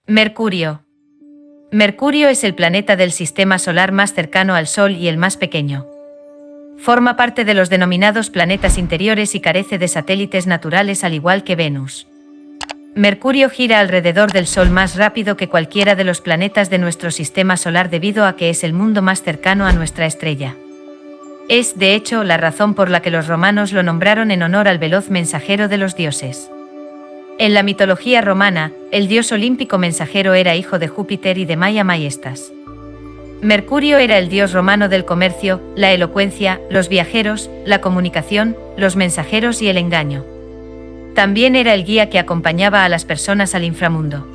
Mercurio. Mercurio es el planeta del sistema solar más cercano al Sol y el más pequeño. Forma parte de los denominados planetas interiores y carece de satélites naturales al igual que Venus. Mercurio gira alrededor del Sol más rápido que cualquiera de los planetas de nuestro sistema solar debido a que es el mundo más cercano a nuestra estrella. Es, de hecho, la razón por la que los romanos lo nombraron en honor al veloz mensajero de los dioses. En la mitología romana, el dios olímpico mensajero era hijo de Júpiter y de Maia Maiestas. Mercurio era el dios romano del comercio, la elocuencia, los viajeros, la comunicación, los mensajeros y el engaño. También era el guía que acompañaba a las personas al inframundo.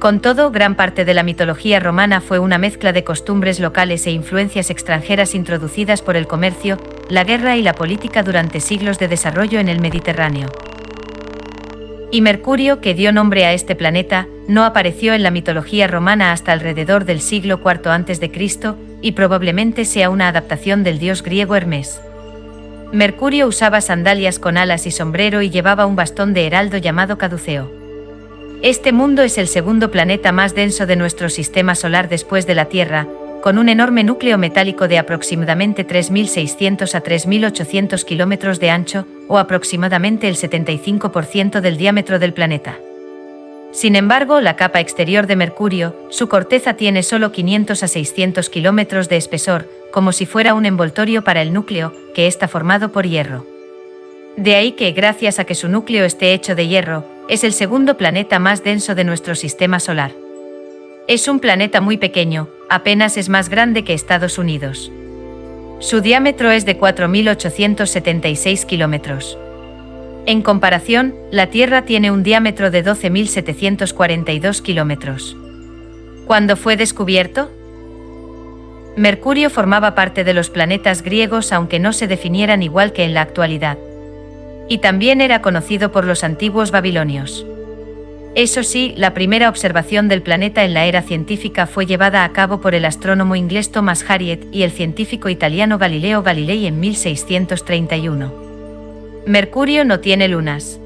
Con todo, gran parte de la mitología romana fue una mezcla de costumbres locales e influencias extranjeras introducidas por el comercio, la guerra y la política durante siglos de desarrollo en el Mediterráneo. Y Mercurio, que dio nombre a este planeta, no apareció en la mitología romana hasta alrededor del siglo IV a.C., y probablemente sea una adaptación del dios griego Hermes. Mercurio usaba sandalias con alas y sombrero y llevaba un bastón de heraldo llamado caduceo. Este mundo es el segundo planeta más denso de nuestro sistema solar después de la Tierra, con un enorme núcleo metálico de aproximadamente 3.600 a 3.800 kilómetros de ancho, o aproximadamente el 75% del diámetro del planeta. Sin embargo, la capa exterior de Mercurio, su corteza tiene solo 500 a 600 kilómetros de espesor, como si fuera un envoltorio para el núcleo, que está formado por hierro. De ahí que, gracias a que su núcleo esté hecho de hierro, es el segundo planeta más denso de nuestro sistema solar. Es un planeta muy pequeño, apenas es más grande que Estados Unidos. Su diámetro es de 4.876 kilómetros. En comparación, la Tierra tiene un diámetro de 12.742 kilómetros. ¿Cuándo fue descubierto? Mercurio formaba parte de los planetas griegos aunque no se definieran igual que en la actualidad. Y también era conocido por los antiguos babilonios. Eso sí, la primera observación del planeta en la era científica fue llevada a cabo por el astrónomo inglés Thomas Harriot y el científico italiano Galileo Galilei en 1631. Mercurio no tiene lunas,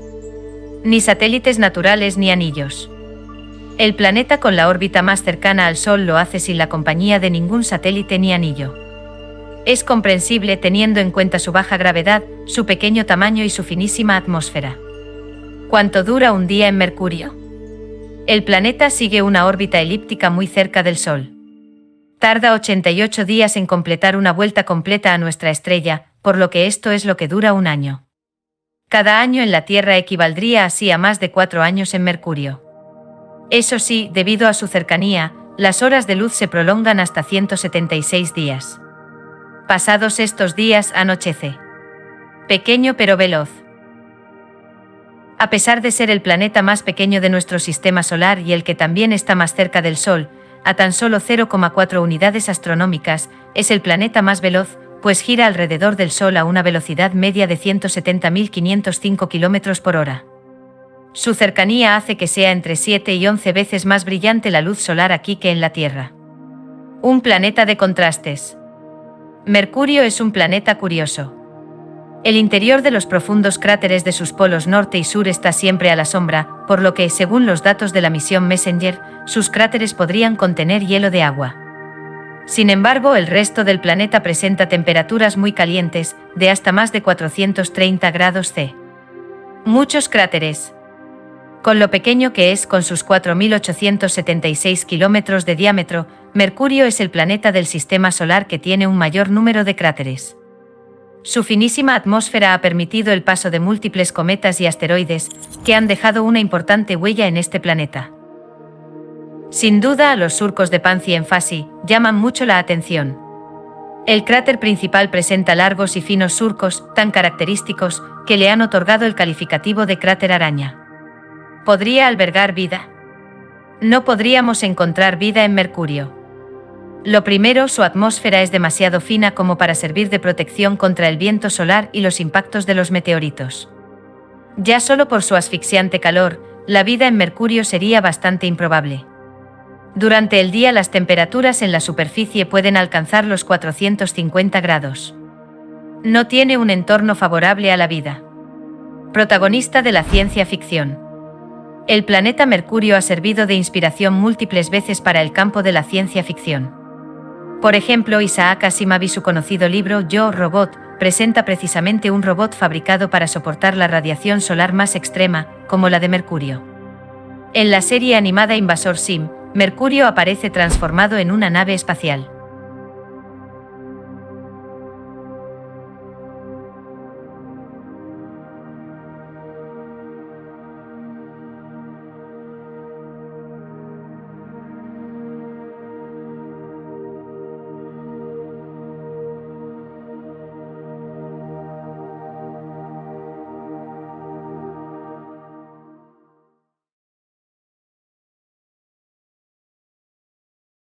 ni satélites naturales ni anillos. El planeta con la órbita más cercana al Sol lo hace sin la compañía de ningún satélite ni anillo. Es comprensible teniendo en cuenta su baja gravedad, su pequeño tamaño y su finísima atmósfera. ¿Cuánto dura un día en Mercurio? El planeta sigue una órbita elíptica muy cerca del Sol. Tarda 88 días en completar una vuelta completa a nuestra estrella, por lo que esto es lo que dura un año. Cada año en la Tierra equivaldría así a más de 4 años en Mercurio. Eso sí, debido a su cercanía, las horas de luz se prolongan hasta 176 días. Pasados estos días anochece. Pequeño pero veloz. A pesar de ser el planeta más pequeño de nuestro sistema solar y el que también está más cerca del Sol, a tan solo 0,4 unidades astronómicas, es el planeta más veloz, pues gira alrededor del Sol a una velocidad media de 170.505 km por hora. Su cercanía hace que sea entre 7 y 11 veces más brillante la luz solar aquí que en la Tierra. Un planeta de contrastes. Mercurio es un planeta curioso. El interior de los profundos cráteres de sus polos norte y sur está siempre a la sombra, por lo que, según los datos de la misión Messenger, sus cráteres podrían contener hielo de agua. Sin embargo, el resto del planeta presenta temperaturas muy calientes, de hasta más de 430 grados C. Muchos cráteres. Con lo pequeño que es, con sus 4.876 kilómetros de diámetro, Mercurio es el planeta del sistema solar que tiene un mayor número de cráteres. Su finísima atmósfera ha permitido el paso de múltiples cometas y asteroides, que han dejado una importante huella en este planeta. Sin duda, los surcos de Pánfilo en Fassi llaman mucho la atención. El cráter principal presenta largos y finos surcos, tan característicos, que le han otorgado el calificativo de cráter araña. ¿Podría albergar vida? No podríamos encontrar vida en Mercurio. Lo primero, su atmósfera es demasiado fina como para servir de protección contra el viento solar y los impactos de los meteoritos. Ya solo por su asfixiante calor, la vida en Mercurio sería bastante improbable. Durante el día las temperaturas en la superficie pueden alcanzar los 450 grados. No tiene un entorno favorable a la vida. Protagonista de la ciencia ficción. El planeta Mercurio ha servido de inspiración múltiples veces para el campo de la ciencia ficción. Por ejemplo, Isaac Asimov y su conocido libro Yo, Robot, presenta precisamente un robot fabricado para soportar la radiación solar más extrema, como la de Mercurio. En la serie animada Invasor Sim, Mercurio aparece transformado en una nave espacial.